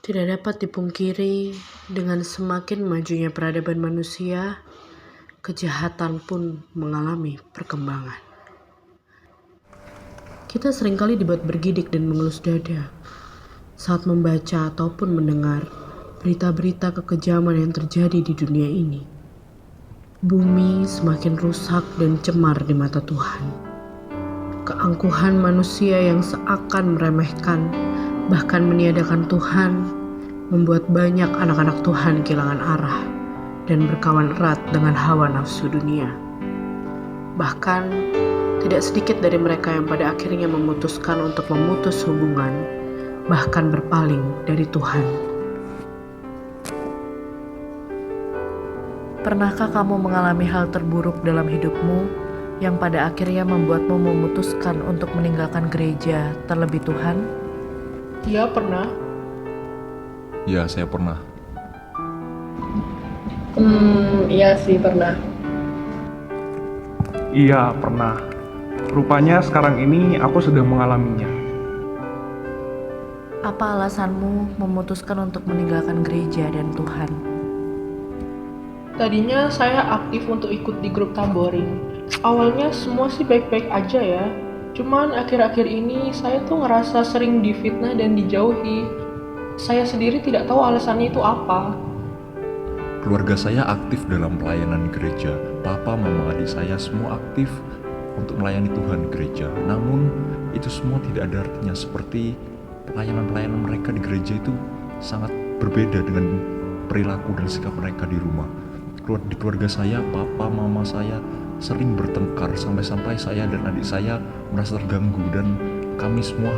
Tidak dapat dipungkiri, dengan semakin majunya peradaban manusia, kejahatan pun mengalami perkembangan. Kita seringkali dibuat bergidik dan mengelus dada saat membaca ataupun mendengar berita-berita kekejaman yang terjadi di dunia ini. Bumi semakin rusak dan cemar di mata Tuhan. Keangkuhan manusia yang seakan meremehkan, bahkan meniadakan Tuhan, membuat banyak anak-anak Tuhan kehilangan arah dan berkawan erat dengan hawa nafsu dunia. Bahkan, tidak sedikit dari mereka yang pada akhirnya memutuskan untuk memutus hubungan, bahkan berpaling dari Tuhan. Pernahkah kamu mengalami hal terburuk dalam hidupmu yang pada akhirnya membuatmu memutuskan untuk meninggalkan gereja terlebih Tuhan? Iya, pernah. Ya, saya pernah. Iya sih, pernah. Iya, pernah. Rupanya sekarang ini aku sedang mengalaminya. Apa alasanmu memutuskan untuk meninggalkan gereja dan Tuhan? Tadinya saya aktif untuk ikut di grup tamboring. Awalnya semua sih baik-baik aja ya. Cuman akhir-akhir ini saya tuh ngerasa sering difitnah dan dijauhi. Saya sendiri tidak tahu alasannya itu apa. Keluarga saya aktif dalam pelayanan gereja. Papa, mama, adik saya semua aktif untuk melayani Tuhan di gereja. Namun, itu semua tidak ada artinya, seperti pelayanan-pelayanan mereka di gereja itu sangat berbeda dengan perilaku dan sikap mereka di rumah. Di keluarga saya, papa, mama saya sering bertengkar sampai-sampai saya dan adik saya merasa terganggu, dan kami semua,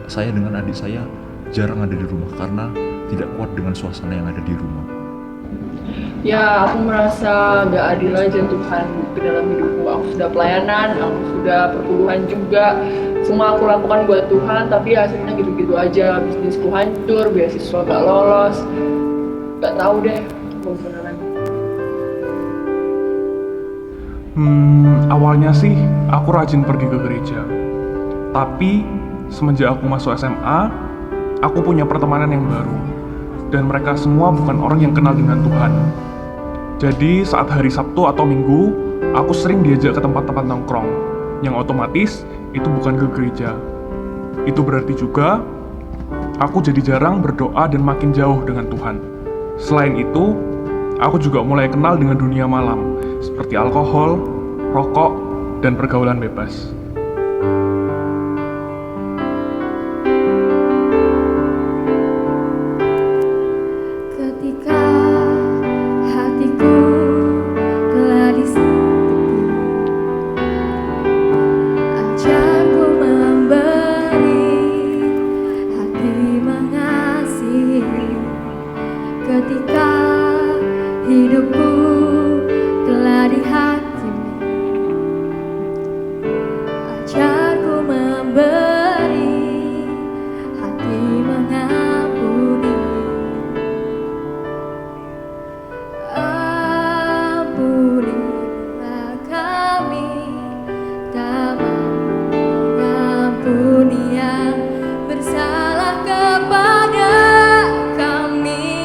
saya dengan adik saya jarang ada di rumah karena tidak kuat dengan suasana yang ada di rumah. Ya, aku merasa gak adil aja Tuhan ke dalam hidupku. Aku sudah pelayanan, aku sudah perpuluhan juga. Semua aku lakukan buat Tuhan, tapi hasilnya gitu-gitu aja. Bisnisku hancur, beasiswa gak lolos. Gak tahu deh, mau gimana lagi. Awalnya sih aku rajin pergi ke gereja. Tapi semenjak aku masuk SMA, aku punya pertemanan yang baru. Dan mereka semua bukan orang yang kenal dengan Tuhan. Jadi saat hari Sabtu atau Minggu, aku sering diajak ke tempat-tempat nongkrong, yang otomatis itu bukan ke gereja. Itu berarti juga, aku jadi jarang berdoa dan makin jauh dengan Tuhan. Selain itu, aku juga mulai kenal dengan dunia malam, seperti alkohol, rokok, dan pergaulan bebas. Ketika hatiku telah disakiti, ajarku memberi, hati mengasihi. Ketika hidupku telah dihakimi, ajarku memberi, hati mengampuni. Ampunilah kami, tak mengampuni yang bersalah kepada kami,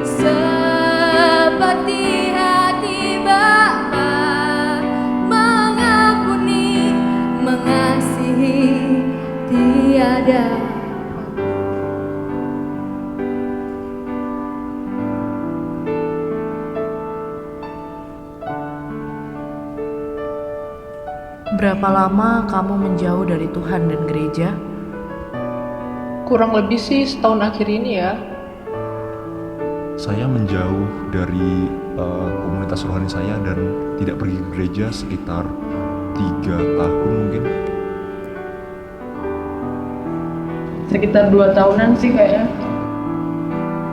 seperti hati Bapa mengampuni, mengasihi tiada. Berapa lama kamu menjauh dari Tuhan dan gereja? Kurang lebih sih setahun akhir ini ya. Saya menjauh dari komunitas rohani saya dan tidak pergi ke gereja sekitar 3 tahun mungkin. Sekitar 2 tahunan sih kayaknya.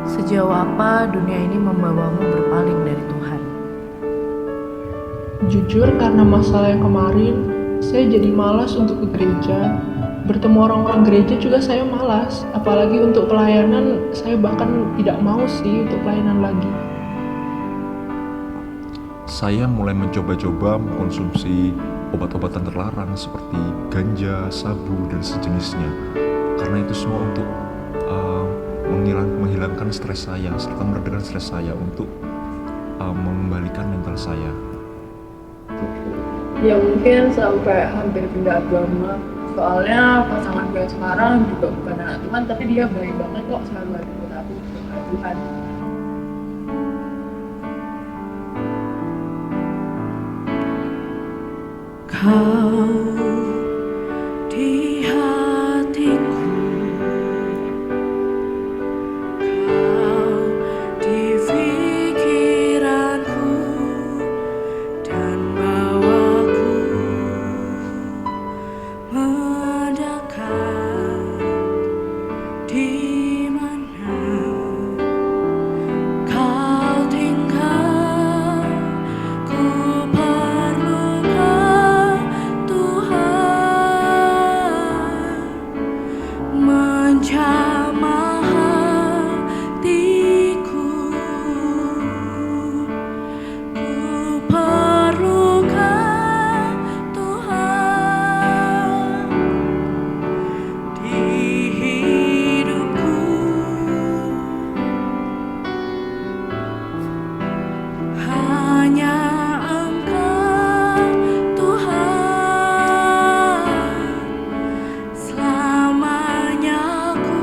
Sejauh apa dunia ini membawamu berpaling dari Tuhan? Jujur, karena masalah yang kemarin, saya jadi malas untuk ke gereja. Bertemu orang-orang gereja juga saya malas. Apalagi untuk pelayanan, saya bahkan tidak mau sih untuk pelayanan lagi. Saya mulai mencoba-coba mengkonsumsi obat-obatan terlarang seperti ganja, sabu, dan sejenisnya. Karena itu semua untuk menghilangkan stres saya serta meredakan stres saya untuk mengembalikan mental saya. Ya mungkin sampai hampir pindah agama. Soalnya pasangan gue sekarang juga bukan anak Tuhan, tapi dia baik banget kok, selalu ada buat aku dengan Tuhan. Kau di hatiku, kau di pikiranku, dan bawaku mendekat. Di mana kau tinggal, ku perlu Tuhan menjamah hatiku. Ku perlukan Tuhan di hidupku. Hanya Engkau Tuhan, selamanya ku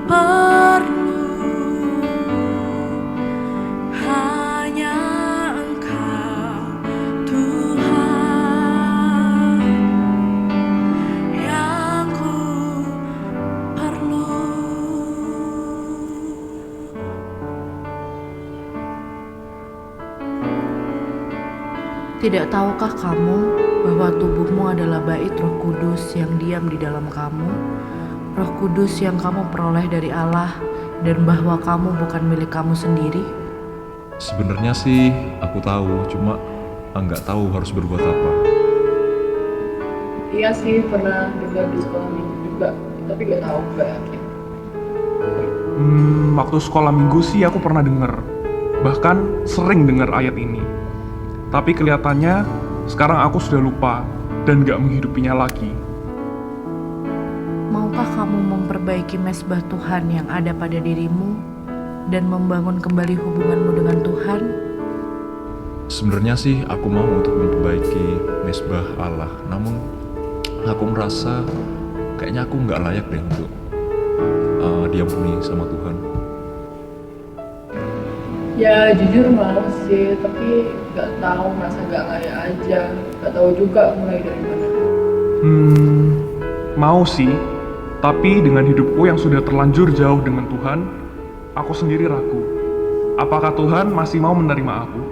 perlu. Hanya Engkau Tuhan yang ku perlu. Tidak tahukah kamu bahwa tubuhmu adalah bait Roh Kudus yang diam di dalam kamu, Roh Kudus yang kamu peroleh dari Allah, dan bahwa kamu bukan milik kamu sendiri? Sebenarnya sih aku tahu, cuma nggak tahu harus berbuat apa. Iya sih, pernah dengar di sekolah minggu juga, tapi gak tahu, gak yakin. Waktu sekolah minggu sih aku pernah denger, bahkan sering denger ayat ini. Tapi kelihatannya sekarang aku sudah lupa dan gak menghidupinya lagi. Maukah kamu memperbaiki mezbah Tuhan yang ada pada dirimu dan membangun kembali hubunganmu dengan Tuhan? Sebenarnya sih aku mau untuk memperbaiki mezbah Allah, namun aku merasa kayaknya aku nggak layak deh untuk diampuni sama Tuhan. Ya jujur mau sih, tapi gak tahu, merasa gak layak aja. Gak tahu juga mulai dari mana. Mau sih, tapi dengan hidupku yang sudah terlanjur jauh dengan Tuhan, aku sendiri ragu. Apakah Tuhan masih mau menerima aku?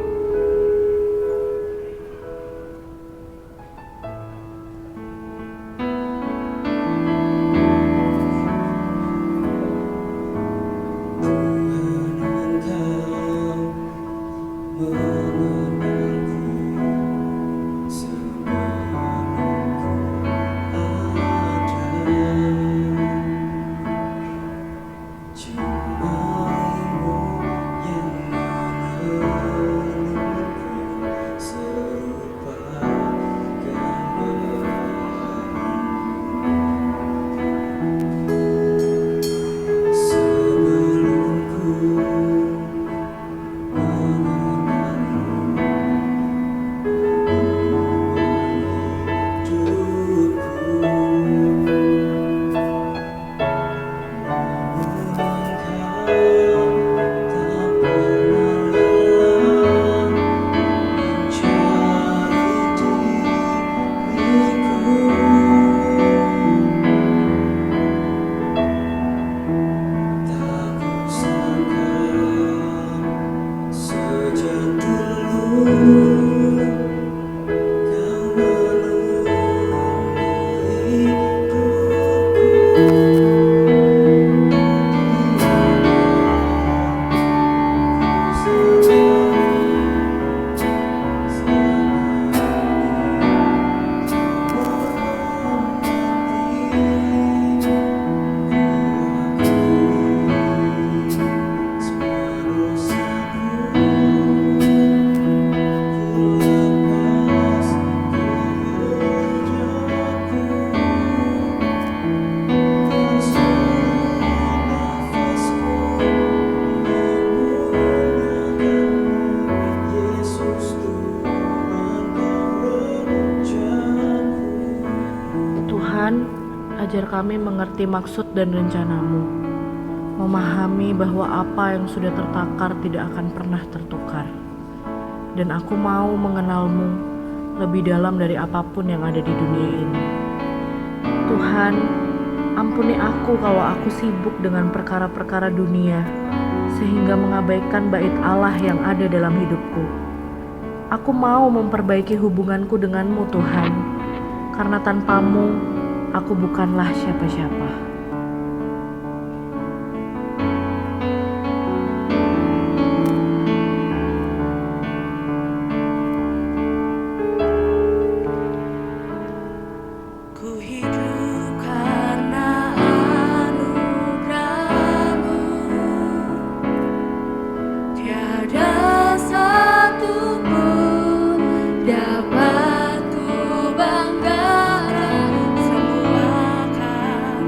kami mengerti maksud dan rencana-Mu, memahami bahwa apa yang sudah tertakar tidak akan pernah tertukar. Dan aku mau mengenal-Mu lebih dalam dari apapun yang ada di dunia ini. Tuhan, ampuni aku kalau aku sibuk dengan perkara-perkara dunia, sehingga mengabaikan bait Allah yang ada dalam hidupku. Aku mau memperbaiki hubunganku denganmu, Tuhan, karena tanpamu, aku bukanlah siapa-siapa. Ku hidup karena anugerah-Mu. Tiada satu pun dapat ku banggakan. Semua kan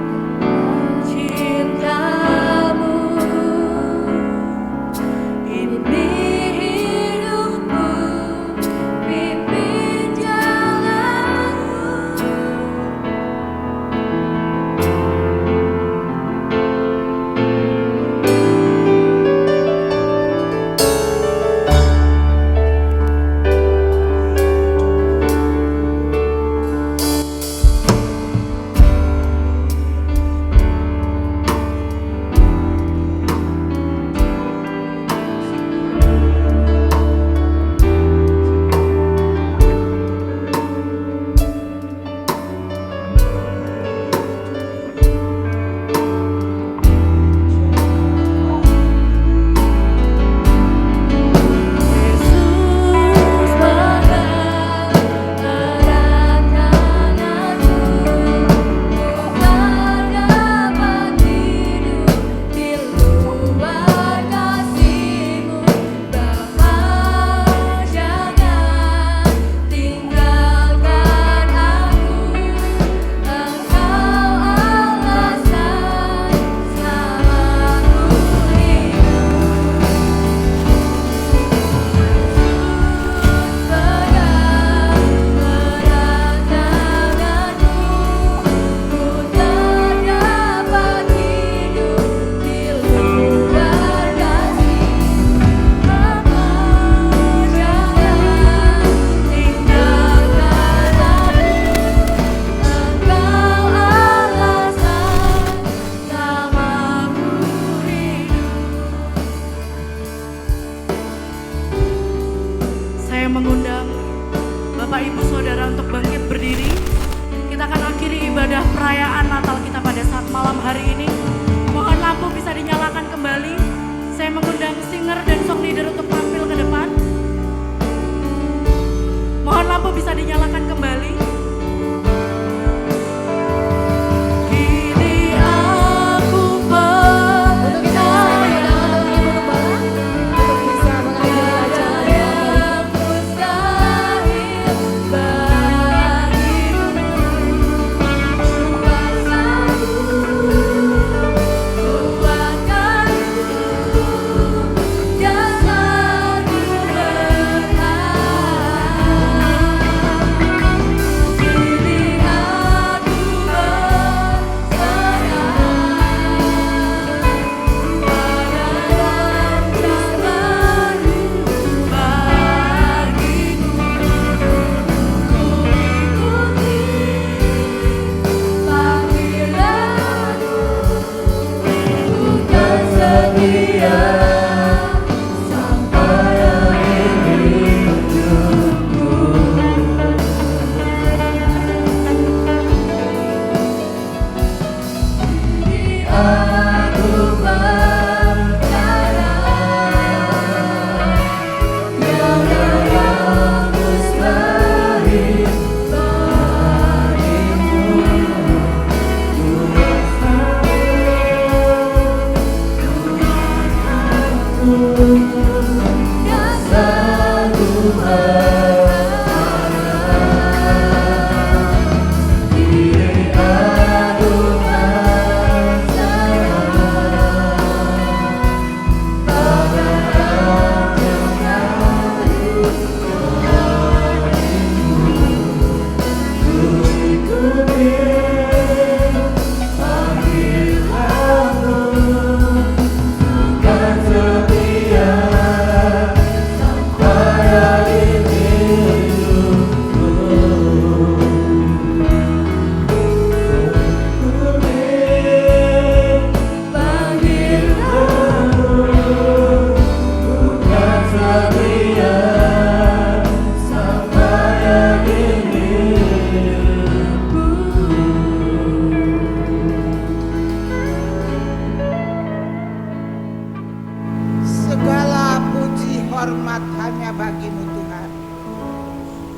bagimu Tuhan.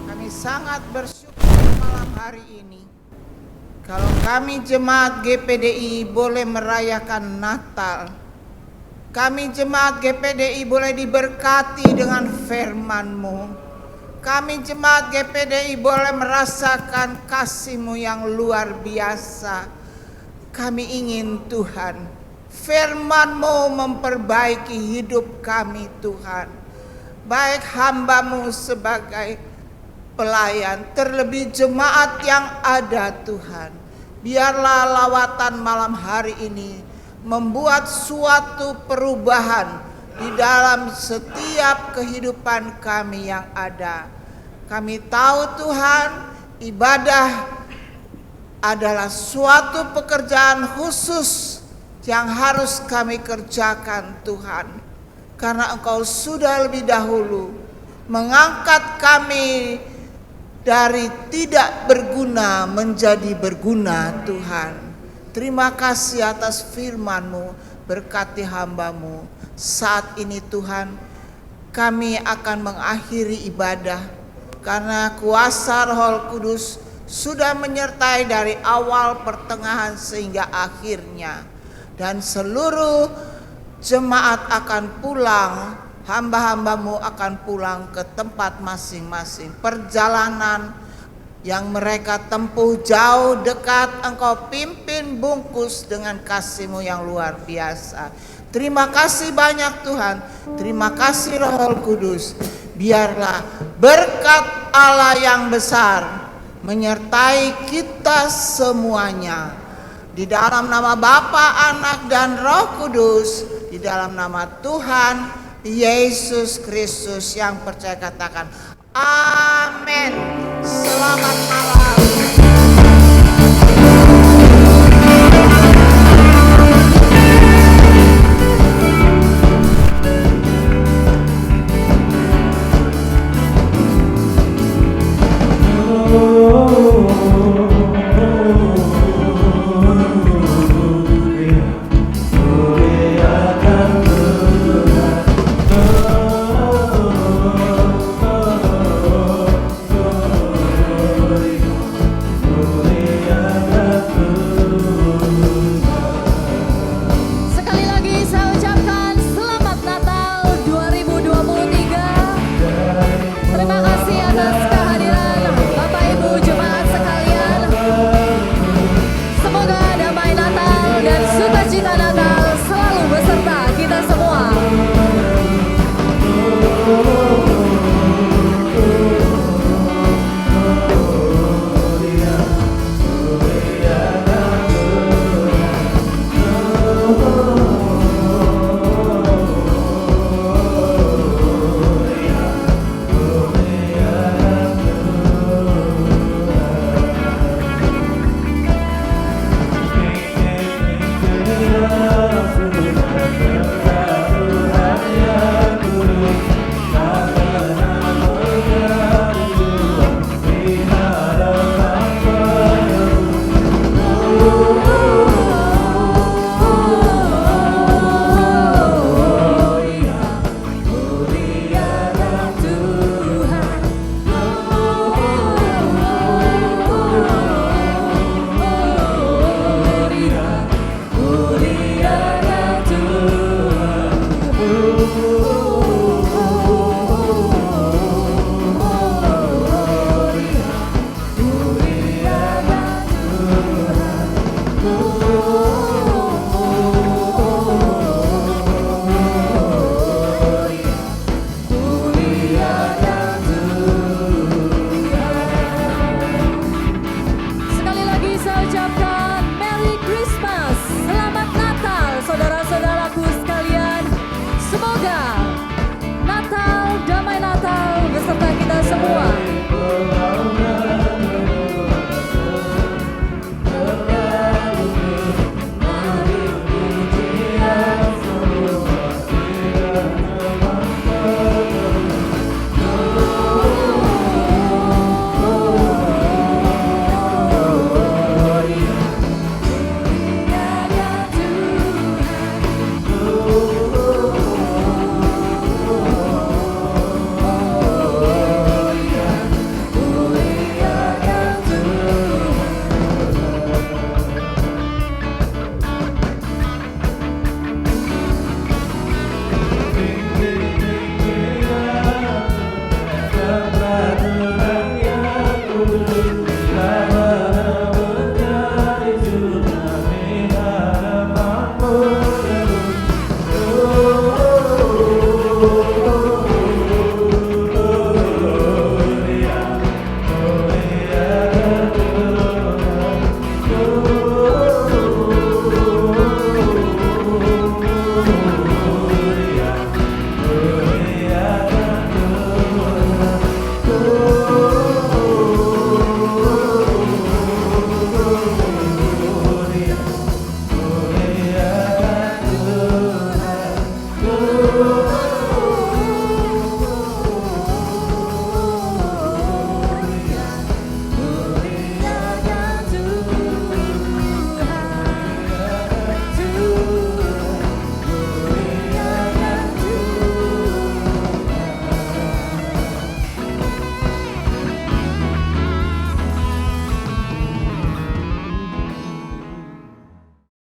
Kami sangat bersyukur malam hari ini kalau kami jemaat GPDI boleh merayakan Natal. Kami jemaat GPDI boleh diberkati dengan firman-Mu. Kami jemaat GPDI boleh merasakan kasih-Mu yang luar biasa. Kami ingin Tuhan, firman-Mu memperbaiki hidup kami Tuhan. Baik hamba-Mu sebagai pelayan, terlebih jemaat yang ada Tuhan. Biarlah lawatan malam hari ini membuat suatu perubahan di dalam setiap kehidupan kami yang ada. Kami tahu Tuhan, ibadah adalah suatu pekerjaan khusus yang harus kami kerjakan Tuhan. Karena Engkau sudah lebih dahulu mengangkat kami dari tidak berguna menjadi berguna Tuhan. Terima kasih atas firman-Mu, berkati hamba-Mu. Saat ini Tuhan, kami akan mengakhiri ibadah karena kuasa Roh Kudus sudah menyertai dari awal, pertengahan sehingga akhirnya. Dan seluruh jemaat akan pulang, hamba-hamba-Mu akan pulang ke tempat masing-masing. Perjalanan yang mereka tempuh jauh dekat, Engkau pimpin bungkus dengan kasih-Mu yang luar biasa. Terima kasih banyak Tuhan. Terima kasih Roh Kudus. Biarlah berkat Allah yang besar menyertai kita semuanya. Di dalam nama Bapa, Anak, dan Roh Kudus. Di dalam nama Tuhan Yesus Kristus yang percaya katakan amin. Selamat malam.